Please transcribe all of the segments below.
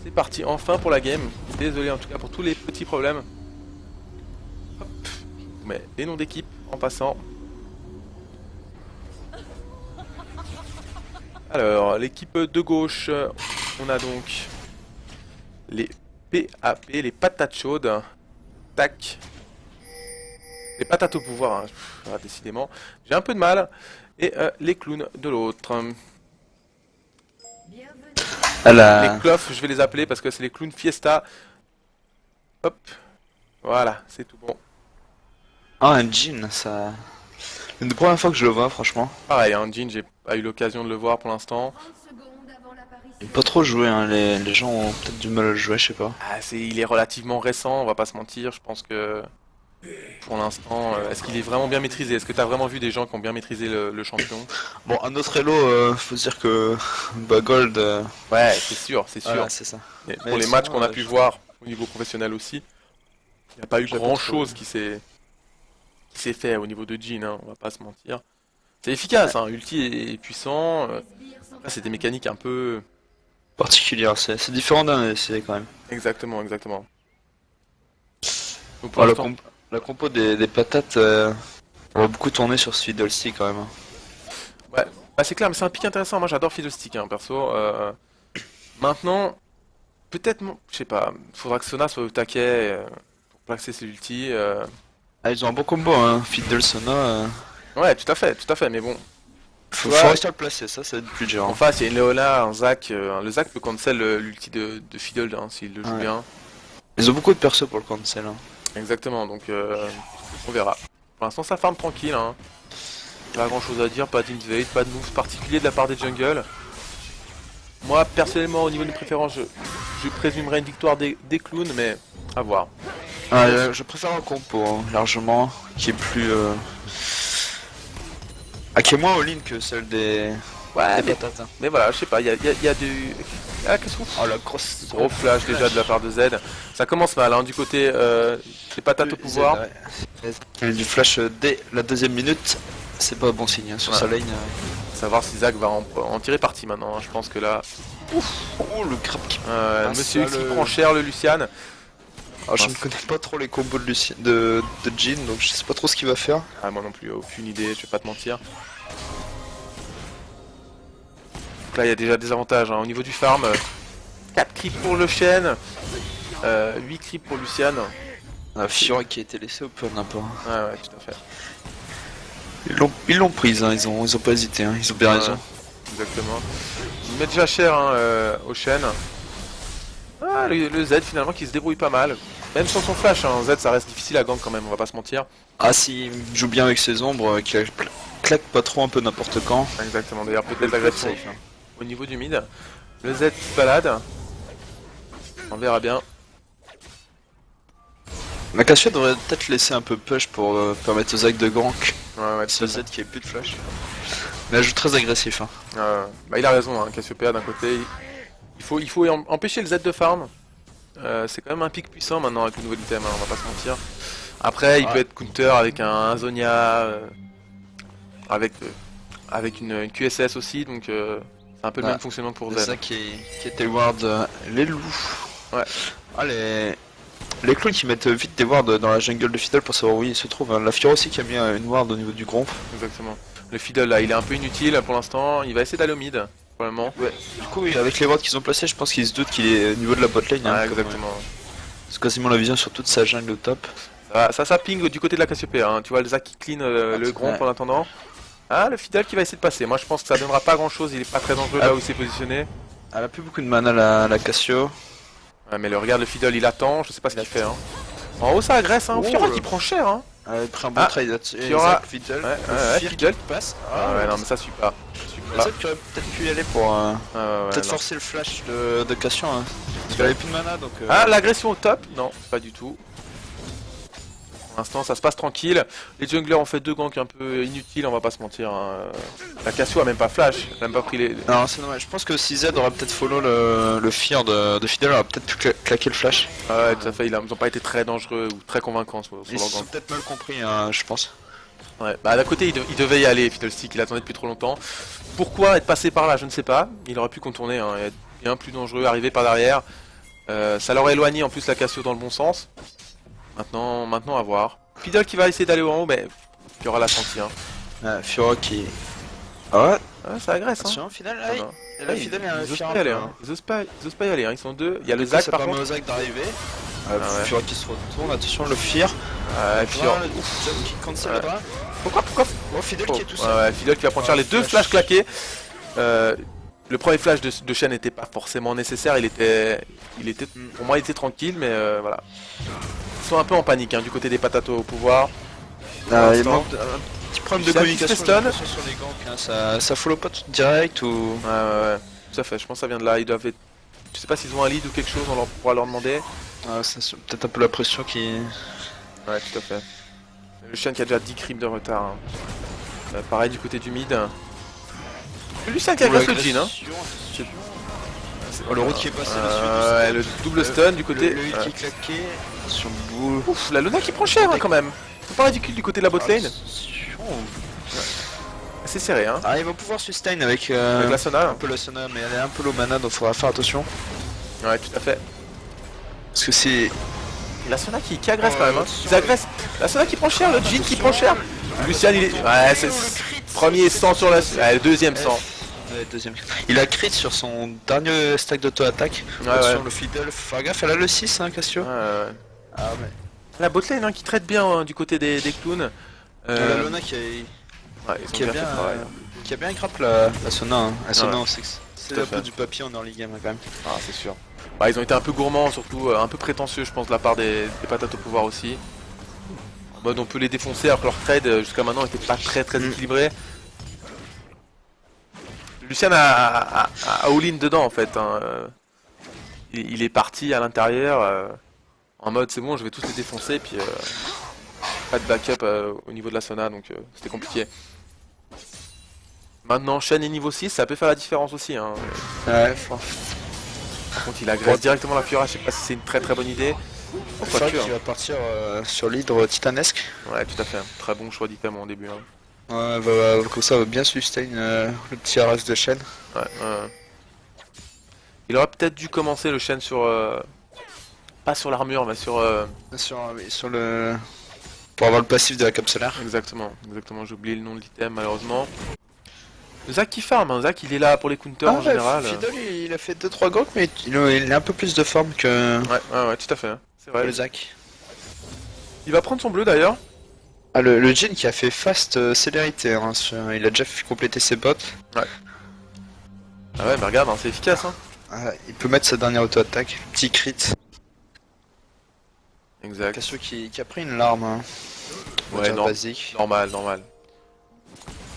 C'est parti enfin pour la game. Désolé en tout cas pour tous les petits problèmes. Hop. Je vous mets les noms d'équipe en passant. Alors, l'équipe de gauche, on a donc les PAP, les patates chaudes. Tac. Les patates au pouvoir, hein. Décidément. J'ai un peu de mal. Et les clowns de l'autre. Les clofs, je vais les appeler parce que c'est les clowns fiesta. Hop. Voilà, c'est tout bon. Ah, un jean, ça. C'est la première fois que je le vois, franchement. Pareil, hein, Jin, j'ai pas eu l'occasion de le voir pour l'instant. Il pas trop joué, hein. Les gens ont peut-être du mal à le jouer, je sais pas. Ah, il est relativement récent, on va pas se mentir. Je pense que pour l'instant, est-ce qu'il est vraiment bien maîtrisé? Est-ce que t'as vraiment vu des gens qui ont bien maîtrisé le champion? Bon, un autre Elo, faut se dire que bah, Gold. Ouais, c'est sûr, c'est sûr. Voilà, c'est ça. Et Mais pour les sinon, matchs qu'on a pu voir au niveau professionnel aussi, il n'y a pas eu j'ai pas grand trop chose vu. qui s'est fait au niveau de Jin, hein, on va pas se mentir. C'est efficace, hein, Ulti est puissant. Là, c'est des mécaniques un peu. Particulière, c'est différent d'un essai quand même. Exactement, exactement. Donc pour Oh, l'instant, la compo des patates, on va beaucoup tourner sur ce Fiddlestick quand même, hein. ouais, bah, c'est clair, mais c'est un pic intéressant. Moi, j'adore Fiddlestick, hein, perso. Maintenant, peut-être, je sais pas, faudra que Sona soit au taquet pour placer ses ultis. Ah, ils ont un bon combo, hein. Fiddle Sona. Ouais, tout à fait, mais bon. Tu Faut vois, rester à le placer, ça va être plus dur, en hein. face, il y a une Leona, un Zac. Le Zac peut cancel l'ulti de Fiddle, hein, s'il le joue Ouais. bien. Ils ont beaucoup de persos pour le cancel, hein. Exactement, donc on verra. Pour l'instant, ça farm tranquille, hein. Pas grand chose à dire, pas d'invade, pas de moves particulier de la part des jungles. Moi, personnellement, au niveau de mes préférences, je présumerais une victoire des clowns, mais à voir. Ah, je préfère un compo, hein, largement, qui est plus. Ah, qui est moins all-in que celle Ouais, des patates, hein. mais voilà, je sais pas, il y a du. Ah, qu'est-ce qu'on Oh, fout? la grosse. Gros flash déjà de la part de Z. Ça commence mal, hein, du côté des patates au pouvoir. Ouais. Il y a du flash dès la deuxième minute, c'est pas bon signe, hein, sur Ouais. sa lane. Savoir si Zach va en tirer parti maintenant, hein. Je pense que là. Oh, le crap qui passe. Monsieur Ah, X qui prend cher le Lucian. Ah, je ne Mince. connais pas trop les combos de Jhin, donc je sais pas trop ce qu'il va faire. Ah, moi non plus, aucune idée, je vais pas te mentir. Donc là, il y a déjà des avantages, hein. Au niveau du farm. 4 creeps pour le chêne, 8 creeps pour Lucian. Ah, Fiora qui a été laissé open un peu. Ouais, ouais, tout à fait. Ils l'ont prise, hein, ils ont pas hésité, hein, ils ont bien Ouais, raison. exactement. Il met déjà cher, hein, au chêne. Ah, le Z finalement qui se débrouille pas mal. Même sans son flash, hein, Z ça reste difficile à gank quand même, on va pas se mentir. Ah, s'il joue bien avec ses ombres, qu'il claque pas trop un peu n'importe quand. Exactement, d'ailleurs peut-être Le l'agression safe, hein. au niveau du mid. Le Z qui se balade. On verra bien. Nakasia devrait peut-être laisser un peu push pour permettre aux Zac de gank. Ouais, ouais, tout Ce à fait. Z qui a plus de flash. Mais elle joue très agressif, hein. Bah, il a raison, hein, Cassiopeia d'un côté. Il faut empêcher le Z de farm. C'est quand même un pic puissant maintenant avec le nouvel item, hein, on va pas se mentir. Après, il peut Ouais. être counter avec un Zonia, avec, avec une QSS aussi, donc c'est un peu le Ouais. même fonctionnement pour C'est Z. ça qui était le ward. Les loups. Ouais. Ah, les clowns qui mettent vite des wards dans la jungle de Fiddle pour savoir où ils se trouvent, hein. La Fiora aussi qui a mis une ward au niveau du groupe. Exactement. Le Fiddle là, il est un peu inutile pour l'instant. Il va essayer d'aller au mid, probablement. Ouais. Du coup, oui, avec les wards qu'ils ont placés, je pense qu'ils se doutent qu'il est au niveau de la botlane, hein, Ouais, comme, exactement. c'est quasiment la vision sur toute sa jungle au top. Ça ping du côté de la Cassiopeia, hein. Tu vois le Zac qui clean le Gromp Ouais. en attendant. Ah, le Fiddle qui va essayer de passer. Moi je pense que ça donnera pas grand chose, il est pas très dangereux Ah. là où il s'est positionné. Elle a plus beaucoup de mana, la Cassio. Ouais, mais regarde le Fiddle, il attend, je sais pas ce qu'il fait, hein. En haut ça agresse, hein. Oh, Fiora le- qui prend cher, hein. Elle a pris un bon Ah, trade là-dessus. Et Fiora. Zac, Fiddle, Ouais, le ouais, Fear Fiddle. qui passe. Ah ouais, non, mais ça suit pas. Ça suit pas. Zac qui aurait peut-être pu y aller pour Ah, ouais, peut-être non. forcer le flash de Cassio, hein. Parce qu'elle avait plus de mana donc. Ah, l'agression au top? Non, pas du tout. Pour l'instant, ça se passe tranquille. Les junglers ont fait deux ganks un peu inutiles, on va pas se mentir, hein. La Cassio a même pas flash, elle a même pas pris les. Non, c'est dommage. Je pense que si Z aurait peut-être follow le Fear de Fiddle, elle aurait peut-être pu claquer le flash. Ah ouais, tout à fait, ils ont pas été très dangereux ou très convaincants sur Ils leur se sont gank. peut-être mal compris, hein, je pense. Ouais, bah d'un côté, il devait y aller, Fiddlestick, il attendait depuis trop longtemps. Pourquoi être passé par là, je ne sais pas. Il aurait pu contourner, hein, et être bien plus dangereux, arriver par derrière. Ça leur a éloigné en plus la Cassio dans le bon sens. Maintenant à voir. Fiddle qui va essayer d'aller en haut, mais Fiora l'a senti. Hein. Fiora qui... Ah Ouais, ça agresse. Hein. attention, final, Ah, aïe. non. Et là, final, il y a un Ils osent Fiora pas y aller. un peu, Hein. hein. Ils osent pas y aller. Hein. Ils sont deux. Il y a le Du coup, Zac ça par permet contre. au Zac d'arriver. ouais. Fiora qui se retourne, attention, le Fear. Fiora. Le jump qui cancel Ouais. le drap. Pourquoi Oh, Fiddle Oh, qui est tout seul. ouais, Fiddle qui va prendre cher. Les deux flashs claqués. Le premier flash de Shen n'était pas forcément nécessaire. Il était, pour moi, il était tranquille, mais voilà. Ils sont un peu en panique hein, du côté des patatos au pouvoir. Il l'instant. manque un petit problème de Lucien qui se communication fait j'ai stun. l'impression, sur les ganks, hein. Ça follow pas tout direct ou... Ouais. Tout à fait. Je pense que ça vient de là. Ils doivent être... Je sais pas s'ils ont un lead ou quelque chose. On pourra leur demander. C'est peut-être un peu la pression qui... Ouais, tout à fait. Le Lucien qui a déjà 10 crimes de retard. Hein. Pareil du côté du mid. Le Lucien qui agresse le Jhin. Hein. Oh, le route qui est passé Ouais, le double stun du côté. Le hit qui est claqué sur le bout. Ouf, la Luna qui prend cher hein, quand même. C'est pas ridicule du côté de la botlane. C'est serré hein. Ah, il va pouvoir sustain avec, Avec la Sona. un peu la Sona, mais elle est un peu low mana, donc faudra faire attention. Ouais, tout à fait. Parce que c'est... Et la Sona qui agresse Oh, quand même. Hein. attention. Ils agressent. La Sona qui prend cher, le Jhin qui prend cher. Lucian il est. Ouais, c'est. Premier 100 sur la. Ouais, le deuxième 100. Ouais, deuxième. Il a crit sur son dernier stack d'auto-attaque. Ouais. Sur le Fiddle. Faire gaffe, elle a le 6, hein, Cassio. Ouais. Ah, mais... La botlane hein, qui traite bien hein, du côté des clowns. La Lona qui a... Ouais, ils ont qui a bien fait bien, le travail. qui a bien grapple la Sona. Hein. La Sona Ouais. en 6. C'est Tout à un peu fait. du papier en early game hein, quand même. Ah, c'est sûr. Bah, ils ont été un peu gourmands, surtout un peu prétentieux, je pense, de la part des patates au pouvoir aussi. En mode, on peut les défoncer alors que leur trade jusqu'à maintenant était pas très équilibré. Lucian a all-in dedans en fait. Hein. Il est parti à l'intérieur en mode c'est bon, je vais tous les défoncer, puis pas de backup au niveau de la Sona, donc c'était compliqué. Maintenant, Shen est niveau 6, ça peut faire la différence aussi. Hein. Ouais, Par contre, il agresse directement la Fiora, je sais pas si c'est une très bonne idée. c'est vrai qu'il va partir sur l'hydre titanesque. Ouais, tout à fait. Très bon choix d'item en début. Hein. Ouais, comme ça, va bien sustain le petit RS de chaîne. Ouais, il aurait peut-être dû commencer le Shen sur... pas sur l'armure, mais sur... Sur le... Pour avoir le passif de la capsulaire. Exactement, j'ai oublié le nom de l'item malheureusement. Zac qui farm, hein. Zac il est là pour les counters en général. Fiddle il a fait 2-3 ganks, mais il a un peu plus de forme que Ouais, tout à fait. Hein. C'est vrai. le Zac. Il va prendre son bleu d'ailleurs. Ah, le Jhin qui a fait fast célérité, hein, il a déjà fait compléter ses bots. Ah ouais, mais regarde, hein, c'est efficace. Hein. Ah, il peut mettre sa dernière auto-attaque, petit crit. Exact. Cassio qui a pris une larme. Hein. Ouais, non, basique. normal.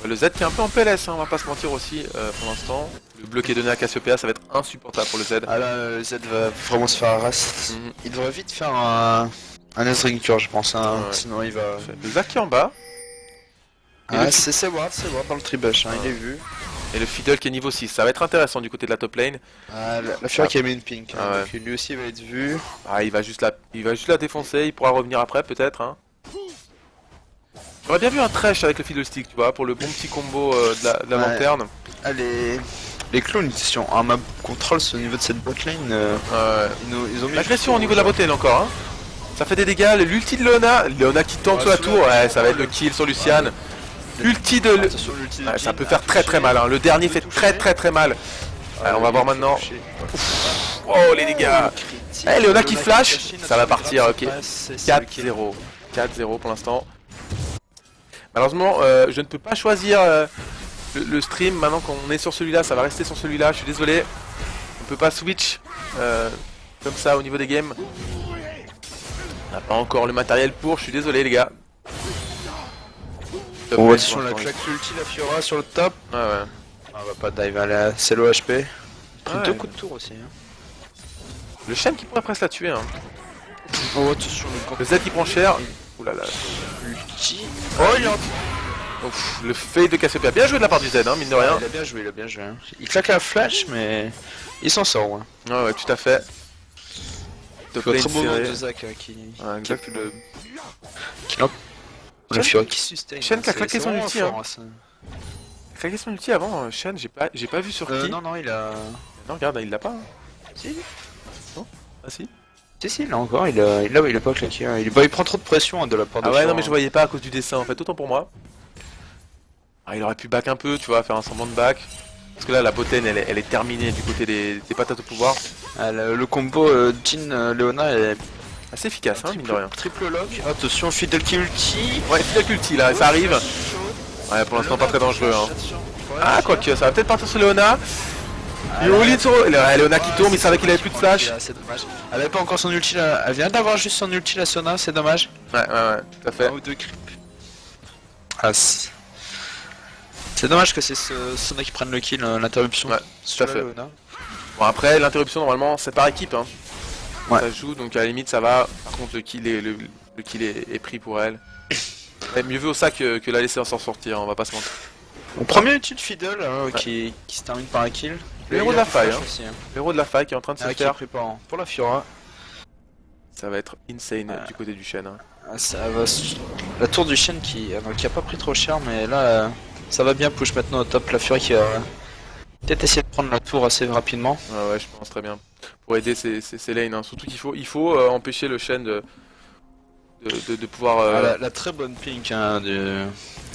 Le Z qui est un peu en PLS, hein, on va pas se mentir aussi pour l'instant. Le bleu qui est donné à Cassiopeia, ça va être insupportable pour le Z. Ah là, le Z va vraiment se faire harass. Mhm. Il devrait vite faire un S-Rinker, je pense, hein. Ouais. Sinon il va... Le Zac qui est en bas. Et Ah, le- c'est Ward dans le tribush, hein, il est vu. Et le Fiddle qui est niveau 6, ça va être intéressant du côté de la top lane. Ah, la Fury qui a mis une pink, hein, Ah ouais. donc lui aussi il va être vu. Ah, il va juste la défoncer, il pourra revenir après peut-être. Hein. J'aurais bien vu un Thresh avec le Fiddlestick, tu vois, pour le bon petit combo de la Ouais. lanterne. Ah, les clones, ils sont en map control au niveau de cette botlane. Ils ont mis L'agression au niveau de la botlane encore. Hein. Ça fait des dégâts, l'ulti de Leona qui tente sur la tour, ouais, ça va être le kill sur Lucian. L'ulti de... Attention, l'ulti de Ouais, ça Jhin peut a faire très touché. mal, hein. Le dernier fait très mal. On va voir maintenant. Oh les dégâts. Eh, Leona qui flash, ça va partir, ok. 4-0. 4-0 pour l'instant. Malheureusement, je ne peux pas choisir le stream. Maintenant qu'on est sur celui-là, ça va rester sur celui-là. Je suis désolé. On peut pas switch comme ça au niveau des games. On n'a pas encore le matériel pour. Je suis désolé, les gars. Bon, attention, la claque l'ulti, la Fiora sur le top. Ouais. Ah, on va pas dive à la CLO HP. Ouais. Deux coups de tour aussi. Hein. Le Shen qui pourrait presque la tuer. Hein. Oh, attention, Le Z qui prend cher. Oulala. l'ulti. Oh, il est en... Ouf, le fade de Cassiopeia. Bien joué de la part du Z, hein, mine de rien. Il a bien joué. Hein. Il claque la flash, mais il s'en sort. Ouais. Ouais, tout à fait. Top lane Très beau moment serré. de Zac hein, qui a pu Exactement. le. La Fiora qui sustain. Shen qui a claqué son ulti, hein. Ça. Claqué son ulti avant, Shen, j'ai pas vu sur qui. Non, il a. Non, regarde, il l'a pas. Hein. Si. Ah si. Si, là encore, il a pas claqué. Hein. Il prend trop de pression hein, de la part de Ah ouais, non Fiora, mais je hein. voyais pas à cause du dessin en fait, autant pour moi. Ah, il aurait pu back un peu, tu vois, faire un semblant de back. Parce que là, la botlane, elle est terminée du côté des patates au pouvoir. Ah, le combo Jhin Leona est Assez efficace, hein, mine de rien. triple lock. Attention, Fiddle qui ulti. Ouais, Fiddle ulti là, ça arrive. Ouais, pour l'instant, pas très dangereux. Hein. Ah, quoique, ça va peut-être partir sur Leona. Il est all-in sur Leona qui tombe, il savait qu'il avait plus de flash. C'est dommage. Elle avait pas encore son ulti là. Elle vient d'avoir juste son ulti la Sona, c'est dommage. Ouais, tout à fait. Un ou deux creeps. Ah, c'est dommage que c'est Sona qui prenne le kill, l'interruption. Ouais, tout à fait. Leona. Bon, après, l'interruption, normalement, c'est par équipe. Hein. Ouais. Ça joue, donc à la limite, ça va. Par contre, le kill est pris pour elle. Ouais, mieux vaut ça que la laisser s'en sortir, on va pas se mentir. Mon premier ulti de Fiddle qui se termine par un kill. Le héros de la faille, hein. Aussi, hein. Le héros de la faille qui est en train de se Qui est faire. préparant pour la Fiora. Ça va être insane du côté du Shen. Hein. Ah, ça va. La tour du Shen qui a pas pris trop cher, mais là ça va bien push maintenant au top. La Fury qui va peut-être essayer de prendre la tour assez rapidement. Ouais, je pense très bien. Pour aider ces lanes, hein. Surtout qu'il faut empêcher le Shen de pouvoir. La très bonne pink hein, de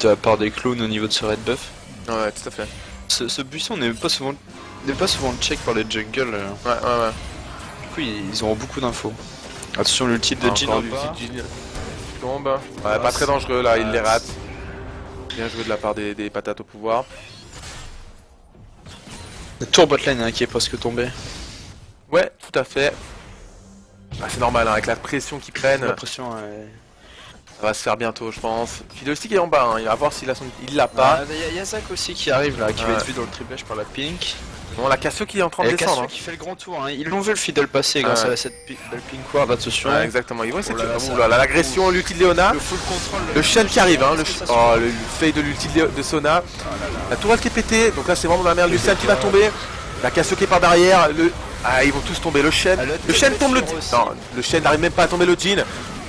la part des clowns au niveau de ce red buff. Ouais, tout à fait. Ce buisson n'est pas souvent check par les jungles. Ouais. Du coup ils auront beaucoup d'infos. Attention l'ulti de Jhin Encore en l'ulti bas. de Jhin qui tombe. Ouais, pas très dangereux là, il les rate. Bien joué de la part des patates au pouvoir. La tour botlane hein, qui est presque tombée. Ouais, tout à fait. Bah, c'est normal, hein, avec la pression qu'ils prennent, La pression ça va se faire bientôt, je pense. Fiddlestick est en bas, hein, il va voir s'il a son. Il l'a pas. Il y a Zach aussi qui arrive là, qui va Ouais. être vu dans le triplage par la pink. Bon, la Cassio qui est en train de Et descendre. Cassio qui fait le grand tour, hein. Ils l'ont vu le fiddle passer grâce Ouais. à cette belle pink ward, attention. Ouais, exactement. Ils vont essayer Oh là là, de. ça- Ouh là là, l'agression, l'ulti de Leona. Le full control. Le Shen qui arrive, hein. Est-ce que ça se Oh, fait le fade de l'ulti de Sona. La tourelle qui est pétée, donc là c'est vraiment de la merde. Lucian qui va tomber. La Cassio qui est par derrière. Ah, ils vont tous tomber. Le Shen. Ah, Le Shen tombe le. aussi. Non, le Shen n'arrive même pas à tomber le Jhin.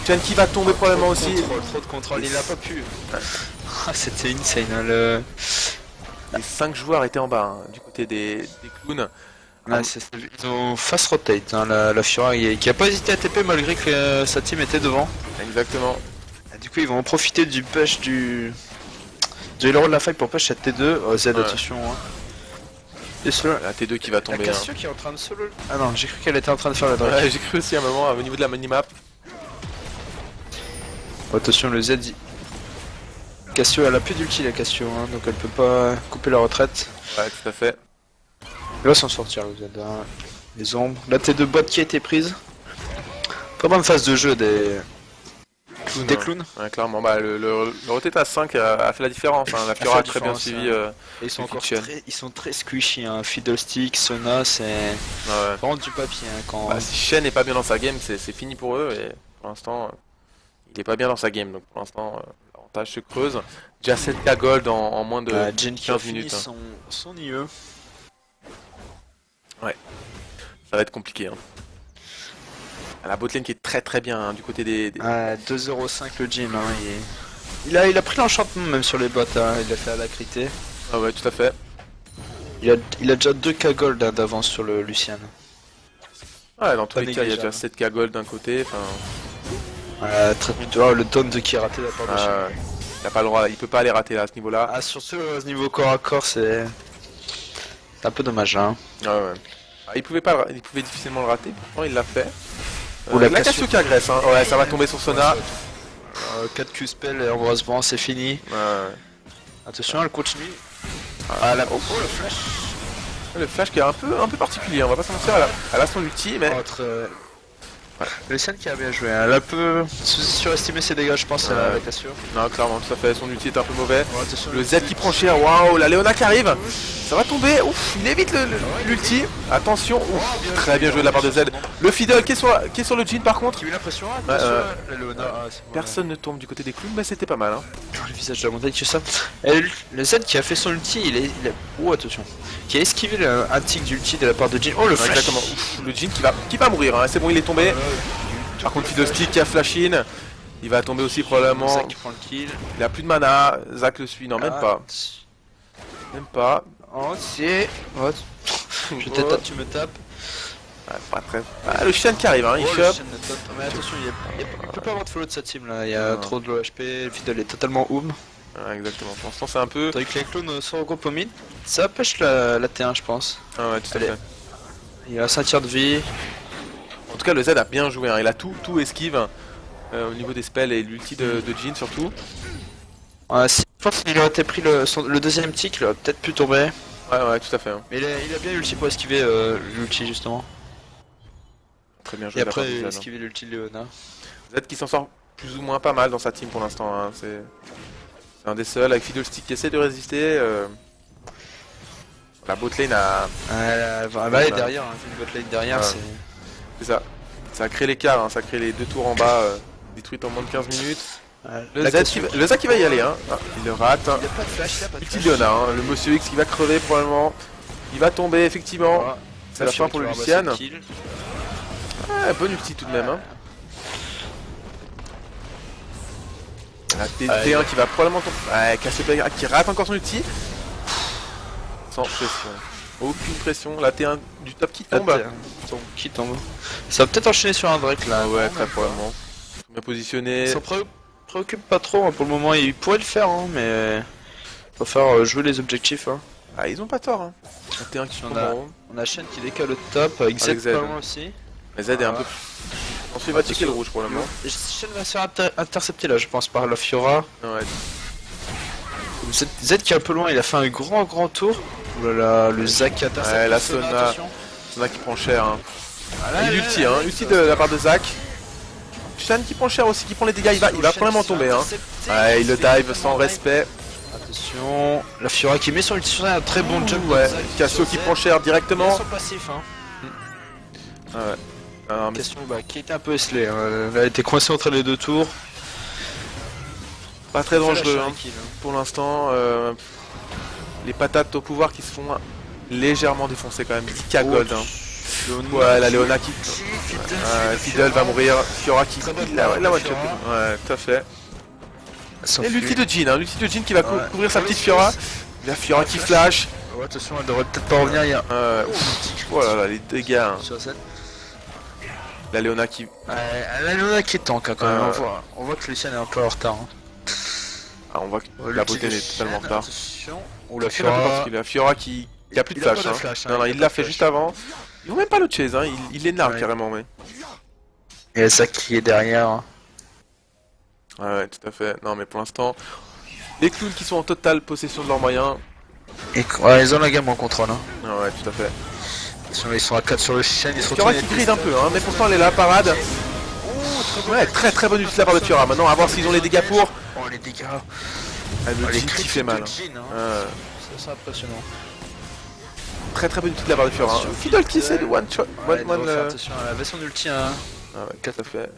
Shen qui va tomber probablement aussi. Trop de contrôle, il a pas pu. Ah, c'était insane. Hein, Les 5 joueurs étaient en bas, hein, du côté des clowns. Ils ont fast rotate, hein, la Fiora qui a pas hésité à TP malgré que sa team était devant. Exactement. Et du coup, ils vont en profiter du push du héros de la faille pour push cette T2. Oh, Z, Ouais. attention. Hein. Et cela. La T2 qui va La tomber. Hein. Cassio qui est en train de solo. Ah non, j'ai cru qu'elle était en train de faire la drag. Ouais, j'ai cru aussi à un moment au niveau de la minimap. Attention, le Z. Cassio, elle a plus d'ulti la Cassio, hein, donc elle peut pas couper la retraite. Ouais, tout à fait. Il va s'en sortir le Z. Hein. Les ombres. La T2 bot qui a été prise. Très bonne phase de jeu des Clown, clowns. Ouais, clairement. Bah, le rotate à 5 a fait la différence. Hein. La Fiora a très bien différence, suivi. Et ils sont le encore kitchen. ils sont très squishy. Hein. Fiddlestick, Sona, c'est Ouais. vraiment du papier. Hein, quand... Bah, si Shen n'est pas bien dans sa game, c'est fini pour eux. Et pour l'instant, il est pas bien dans sa game. Donc pour l'instant, l'avantage se creuse. Déjà 7k gold en moins de Jhin qui a 15 fini minutes. Hein. son IE. Ça va être compliqué. Hein. La botlane qui est très bien hein, du côté des... 2,05 le Jhin. Hein, il a pris l'enchantement même sur les bots. Hein, il a fait alacrité. Ah ouais, tout à fait. Il a déjà 2k gold hein, d'avance sur le Lucian. Ouais, dans tous Pas les cas, il y a déjà négligeable. 7k gold d'un côté. Enfin, Le taunt qui est raté de la part de Shen. il a pas le droit, il peut pas aller rater là, à ce niveau-là. Ah, surtout au niveau corps à corps, c'est un peu dommage. Hein. Ouais. Ah, il pouvait pas, il pouvait difficilement le rater. Pourtant, il l'a fait. Ou la la Cassio. Cassio qui agresse. Hein. Ouais, ça va tomber sur Sona. 4 Q-spell et heureusement c'est fini. Ouais. Attention, elle continue. Ah, la... oh, le flash. Le flash qui est un peu particulier. On va pas s'en mentir. Elle a son ulti, mais Entre... Lucian qui a bien joué. Elle a un peu surestimé ses dégâts, je pense, Ouais. la Cassio. non, clairement, tout à fait. Son ulti est un peu mauvais. Oh, attention, Le Z qui prend cher. Waouh, la Leona qui arrive. Ça va tomber. Ouf, il évite l'ulti. Attention. Ouf, très bien joué de la part de Z. Le Fiddle qui est sur le Jhin par contre. Qui a eu l'impression, Ouais, la Leona. Ah, c'est bon, Personne ne tombe du côté des clowns, mais c'était pas mal. Hein. Le visage de la montagne, tu sais ça. Et le Z qui a fait son ulti, il a... Oh, attention. Qui a esquivé un tic d'ulti de la part de Jhin. Oh, le Ouais, flash. exactement. Ouf, le Jhin qui va mourir. Hein. C'est bon, il est tombé. Par contre, Fiddlestick qui a flash in. Il va tomber aussi probablement. Zach qui prend le kill. Il a plus de mana. Zach le suit. Non, même pas. Même pas. Oh, c'est... Oh, je t'attaque, tu me tapes. pas très... Ah, le Shen qui arrive, hein, il Oh, le chope. Shen est top. Mais attention, il peut pas avoir de follow de sa team là, il y a trop de low HP, le Fiddle est totalement oum. Ouais, exactement, pour l'instant c'est un peu... Tandis que les clones se regroupent au mid, ça pêche la T1 je pense. Ah ouais, tout à Allez. fait. Il a 5 tiers de vie. En tout cas, le Z a bien joué, hein. Il a tout esquive au niveau des spells et l'ulti de Jhin surtout. Ouais, si, je pense qu'il aurait été pris le deuxième tick, il aurait peut-être pu tomber. Ouais, tout à fait. Hein. Mais il a bien l'ulti pour esquiver l'ulti justement. Très bien Et joué de la part après du Z, hein. esquiver l'ulti de Leona. Z qui s'en sort plus ou moins pas mal dans sa team pour l'instant. Hein. C'est un des seuls avec Fiddlestick qui essaie de résister. La botlane a... Elle va aller derrière, hein, une botlane derrière, Ouais. c'est... C'est ça. Ça a créé l'écart, hein. Ça a créé les 2 tours en bas détruites en moins de 15 minutes. Ouais, Le Z qui va y aller, hein. Ah, il le rate. Hein. Il a pas de flash, il a pas de Ulti flash. Leona, hein. Le Monsieur X qui va crever probablement. Il va tomber effectivement. Voilà. C'est la fin pour le Lucian. Kill. Ouais, bonne ulti tout de même. Hein. La T1 qui va probablement tomber. Ouais, Cassiopeia qui rate encore son ulti. Sans pression. Aucune pression. La T1 du top qui tombe. Qui tombe. Ça va peut-être enchaîner sur un Drake là. Ah ouais, très probablement. Bien positionné. Il s'en préoccupe pas trop hein, pour le moment, il pourrait le faire hein, mais... Faut faire jouer les objectifs hein. Ah, ils ont pas tort. Hein. La T1 qui tombe en haut. On a Shen qui décale le top, avec Z Avec Z. pas loin aussi. Mais Z est un peu... Ensuite, il va checker le rouge pour le moment. Shen va se faire intercepter là je pense par la Fiora. Ouais. Z qui est un peu loin, il a fait un grand tour. Oulala, le Zac qui intercepte. Ouais, la Sona. attention. Sona qui prend cher. Hein. Ah, là, Et l'ulti, hein. Ulti de la part de Zac. Shan qui prend cher aussi, qui prend les dégâts. Il va probablement tomber. Hein. Ouais, il le dive sans respect. Attention, la Fiora qui met son ulti sur un très bon jump. Ouais, Cassio qui prend cher directement. Son passif hein. Ah ouais. Ah, mais Question qui était un peu esselée, hein. Elle a été coincée entre les deux tours. pas très dangereux hein. Kill, hein. Pour l'instant. Les patates au pouvoir qui se font légèrement défoncer quand même. 10k gold. Hein. Ouais, la Leona qui... Fiddle va mourir. Fiora qui... La one-shot. Ouais, tout à fait. Et l'ulti de Jhin, hein. L'ulti de Jhin qui va couvrir sa petite Fiora. La Fiora qui flash. Ouais, attention, elle devrait peut-être pas revenir. Il y a... Oh là là, les dégâts. Hein. Sur cette... La Leona qui... la Leona qui est tank hein, quand même. On voit que Lucian est un peu en retard. Hein. Ah, on voit que la beauté est totalement en retard. Attention. Ou la Fiora qui a plus de flash. Hein. Non, il l'a fait juste avant. Ils vont même pas le chase, hein. Il les nargue carrément, mais... Et ça qui est derrière. Hein. Ouais, tout à fait. Non, mais pour l'instant, les clowns qui sont en totale possession de leurs moyens. Et ouais, ils ont la gamme en contrôle. Hein. Ouais, tout à fait. Ils sont à 4 sur le chien, ils sont Fiora qui grille un peu, hein, mais pourtant elle est là, parade. Ouais, très bonne ulti de la part de Fiora. Maintenant, à voir s'ils ont les dégâts pour. Oh, les dégâts. Ah, le Jhin qui fait mal. Hein. C'est impressionnant. Très bonne ulti de la part de Fiora. Hein. Fiddle qui essaie de one shot. Attention à la version d'ulti. Hein. Ah ouais, tout à fait.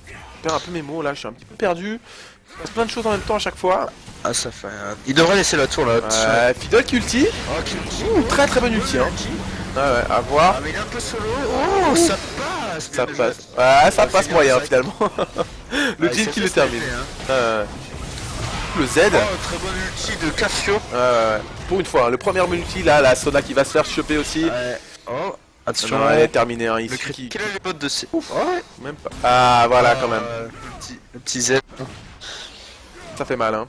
Je perds un peu mes mots là, je suis un petit peu perdu. Il se passe plein de choses en même temps à chaque fois. Ah, ça fait. Il devrait laisser la tour là. Ouais, Fiddle qui ulti. Oh, qui ulti. Très bonne ulti. Hein. Ouais, à voir. Ah, mais il est un peu solo. Oh, ça passe. Ça passe. Ouais, ça passe moyen finalement. Le Jhin qui le termine. Hein. Le Z. Oh, très bonne ulti de Cassio. Pour une fois, hein, le premier multi là, la Sona qui va se faire choper aussi. Oh, attention. Non, elle est terminée. Hein, le ici, quel est les bots de C. Ouais, même pas. Ah, voilà quand même. Le petit Z. Ça fait mal, hein.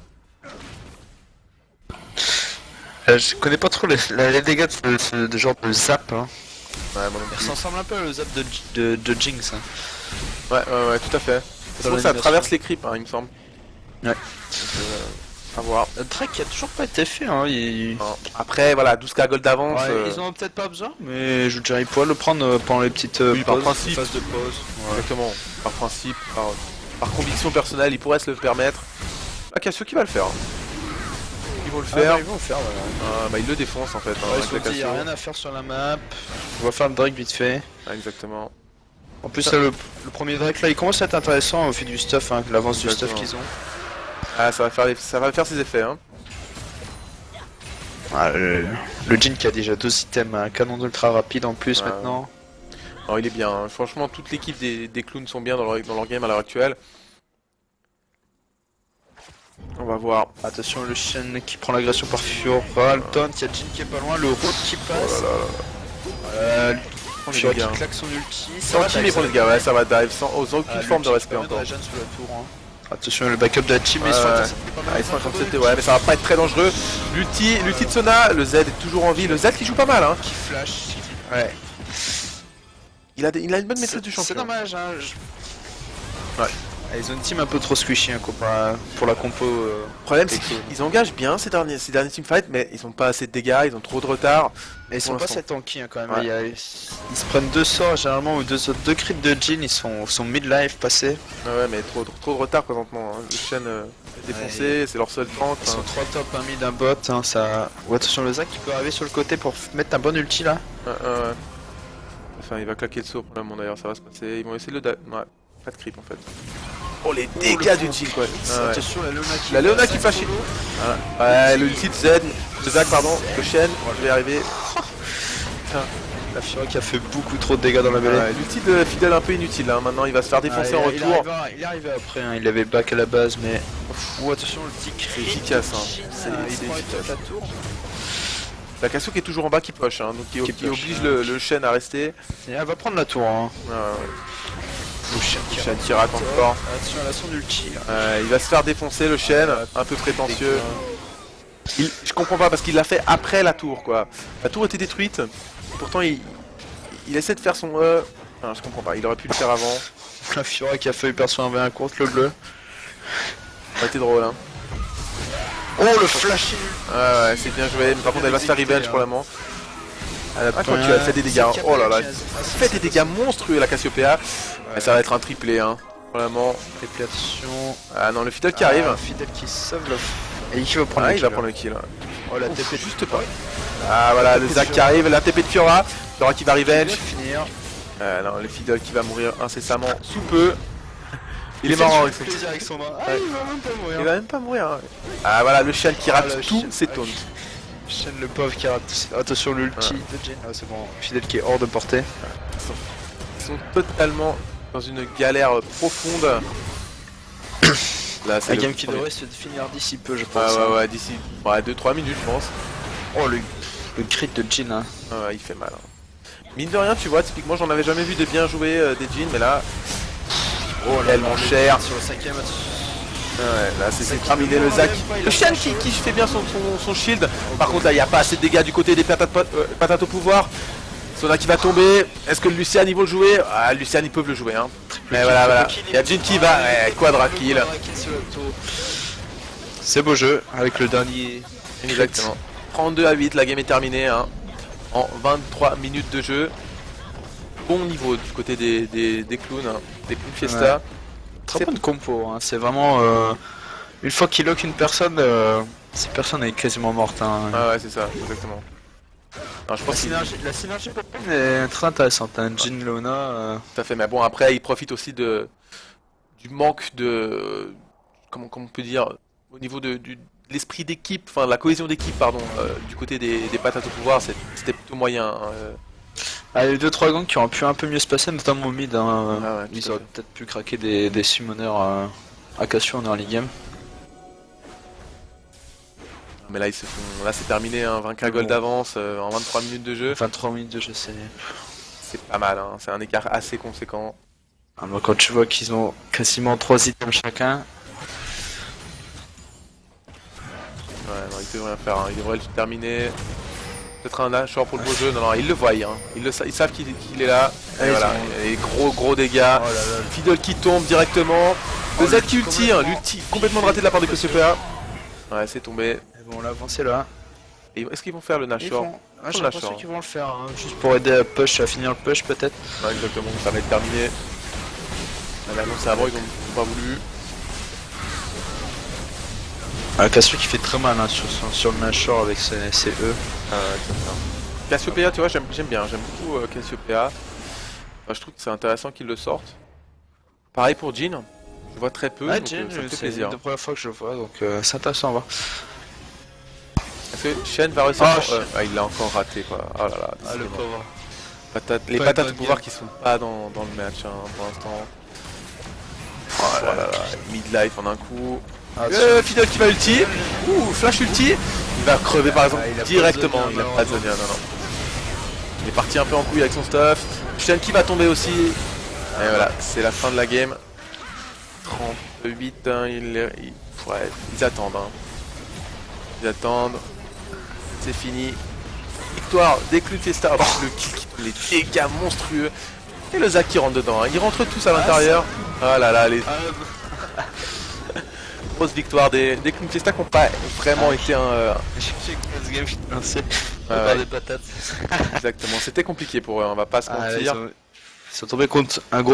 Je connais pas trop les dégâts de ce genre de zap. Hein. Ouais, moi non plus. Ça ressemble un peu au zap de Jinx. Hein. Ouais, tout à fait. C'est pour que ça traverse les creeps, hein, il me semble. Ouais. Donc, à voir. Drake qui a toujours pas été fait. Hein. Non. Après, voilà, 12k gold d'avance. Ils en ont peut-être pas besoin, mais je dirais ils pourraient le prendre pendant les petites par pauses, principe. phases de pause. Ouais. Exactement. Par principe, par conviction personnelle, il pourrait se le permettre. Ah, Cassio qui va le faire. Ils vont le faire. Ils vont le faire, voilà. Bah, il le défonce en fait. Hein, Ils avec se la sont dit, y a Cassio. rien à faire sur la map. On va faire le Drake vite fait. Ah, exactement. En plus, là, le premier Drake là, il commence à être intéressant au fait du stuff, hein, l'avance du stuff Exactement. qu'ils ont. Ah, ça va faire ses effets, hein. Ah, le Jhin qui a déjà 2 items, un canon d'ultra rapide en plus maintenant. Non, il est bien. Hein. Franchement, toute l'équipe des clowns sont bien dans leur game à l'heure actuelle. On va voir. Attention, le Shen qui prend l'agression par Fiora, le taunt, il y a Jhin qui est pas loin, le road qui passe. prend les Fiora dégâts. qui claque son ulti. Sans ulti mais pour les dégâts, ouais ça va dive sans aucune forme de respect encore. Sous la tour, hein. Attention le backup de la team, ils sont ils sont interceptés, ouais mais ça va pas être très dangereux. L'ulti de Sona, le Z est toujours en vie, le Z qui joue pas mal hein. qui flash. Ouais. Il a une bonne maîtrise du champion. C'est dommage hein. Ouais. Ils ont une team un peu trop squishy hein, pour la compo. Le problème c'est qu'ils engagent bien ces derniers teamfights mais ils ont pas assez de dégâts, ils ont trop de retard. Et ils sont pas assez tanky hein, quand même. Ouais. Ils se prennent 2 sorts généralement ou 2 crits de Jhin, ils sont mid-life passés. Ouais mais trop de retard présentement. Hein. Le Shen est défoncé, c'est leur seul tank. Ils sont 3 top, un mid, un bot. Hein, ça... Ou attention le Zac qui peut arriver sur le côté pour mettre un bon ulti là. Enfin il va claquer le saut pour le moment d'ailleurs, ça va se passer. Ils vont essayer de le... Ouais, pas de creep en fait. Oh les dégâts du Jhin quoi. Attention la Leona qui fâche. Ouais l'ulti de Z, de Zac pardon, le Shen, je vais y arriver. Putain. La Fiora qui a fait beaucoup trop de dégâts dans la mêlée. L'ulti de Fidel un peu inutile hein. Maintenant il va se faire défoncer en retour. Il est arrivé après, hein. Il avait back à la base mais... Oh attention le petit crit. C'est efficace hein. C'est efficace. La tour. La Cassio qui est toujours en bas qui push hein. Donc qui oblige le Shen à rester. Et elle va prendre la tour hein. Le Shen qui rate encore. Attention à la son ulti. Il va se faire défoncer le Shen, un peu prétentieux. Je comprends pas parce qu'il l'a fait après la tour quoi. La tour était détruite. Pourtant il essaie de faire son non, je comprends pas, il aurait pu le faire avant. La Fiora qui a failli perdre son 1v1 contre le bleu. Ça aurait été drôle hein. Oh le flash. Ouais c'est bien joué, mais par contre elle va se faire revenge pour le moment. Quand tu as fait des dégâts, oh là là, fait des dégâts monstrueux la Cassiopeia. Et ça va être un triplé hein, vraiment. Triplé attention. Ah non le Fidel qui arrive. Fidel qui sauve le... Et qui va prendre le il kill. va prendre le kill. Oh la TP juste pas. Ah voilà le Zac qui arrive, la TP de Fiora. Fiora qui va revenge. Finir. Non le Fidel qui va mourir incessamment sous peu. Il est marrant avec son main. Ah, il va même pas mourir. Il va même pas mourir. Hein. Ah voilà le Shen qui rate tous ses taunts. Shen le pauvre qui rate. Attention l'ulti de Jhin. Ah c'est bon. Fidel qui est hors de portée. Ils sont totalement dans une galère profonde. Là, la game qui devrait se finir d'ici peu je pense. Ouais d'ici 2-3 minutes je pense. Oh le crit de Jhin hein. Il fait mal. Hein. Mine de rien tu vois typiquement j'en avais jamais vu de bien jouer des Jhin mais là... Oh tellement cher. Sur le 5ème. Là c'est terminé le Zac. Le Shen qui fait bien son shield. Par contre là il n'y a pas assez de dégâts du côté des patates au pouvoir. Sona qui va tomber. Est-ce que Lucian ils vont le jouer? Ah Lucian ils peuvent le jouer hein. Mais voilà. Il y a Jhin qui va. Quadra kill. C'est beau jeu avec le dernier. Exactement. 32-8, la game est terminée hein. En 23 minutes de jeu. Bon niveau du côté des clowns, hein. Des clowns Fiesta. Ouais. Très bonne compo, hein. C'est vraiment... une fois qu'il lock une personne, cette personne est quasiment morte. Hein. Ah ouais c'est ça, exactement. Alors, je pense la synergie est très intéressante, hein. Jhin, Leona... Tout à fait, mais bon après il profite aussi du manque de... Comment on peut dire? Au niveau de l'esprit d'équipe, enfin de la cohésion d'équipe pardon, du côté des patates au pouvoir c'était plutôt moyen. Hein. Ah, il y a eu 2-3 gangs qui auraient pu un peu mieux se passer, notamment au mid. Hein. Ouais, ils auraient peut-être pu craquer des summoners à Cassio en early game. Mais là ils se font. Là c'est terminé, hein, 20k gold d'avance en 23 minutes de jeu. 23 minutes de jeu c'est pas mal, hein. C'est un écart assez conséquent. Ah, moi, quand tu vois qu'ils ont quasiment 3 items chacun. Ouais non ils peuvent rien faire, hein. Ils devraient le terminer. Peut-être un lâcheur pour le beau jeu, non ils le voient, hein. Ils savent qu'il est là. Et voilà, et gros dégâts. Oh là là. Fiddle qui tombe directement. Le Z qui ulti, hein. L'ulti complètement raté de la part de Cassiopeia. Ouais c'est tombé. Et bon on l'a avancé là. Et est-ce qu'ils vont faire le Nashor? J'ai l'impression qu'ils vont le faire, hein. Juste pour aider à finir le push peut-être. Ouais exactement, ça va être terminé. On avait annoncé avant, ils ont pas voulu. Cassio qui fait très mal hein, sur le Nashor avec ses E. Cassiopeia, tu vois, j'aime bien, j'aime beaucoup Cassiopeia. Je trouve que c'est intéressant qu'ils le sortent. Pareil pour Jhin, je vois très peu, donc Jhin, ça me fait c'est plaisir. la première fois que je le vois, donc c'est intéressant à voir. Est-ce que Shen va réussir il l'a encore raté quoi. Oh là là, le pauvre. Les patates de pouvoir qui sont pas dans le match hein, pour l'instant. Oh là là, mid-life en un coup. Fiddle qui va ulti. Ouh, flash ulti. Il va crever par exemple directement. Il a pas de Zonia, non. Il est parti un peu en couille avec son stuff. Shen qui va tomber aussi. Et voilà, c'est la fin de la game. 38, hein, ouais, ils attendent. Hein. Ils attendent. C'est fini. Victoire des Club Fiesta. Oh, le kill, les dégâts monstrueux. Et le Zac qui rentre dedans. Hein. Ils rentrent tous à l'intérieur. Ah là là, les grosses victoires des Club Fiesta qui n'ont pas vraiment été un. J'ai ce game, je te lançais. Ouais. Des patates. Exactement, c'était compliqué pour eux, on va pas se mentir. Ils sont tombés contre un gros.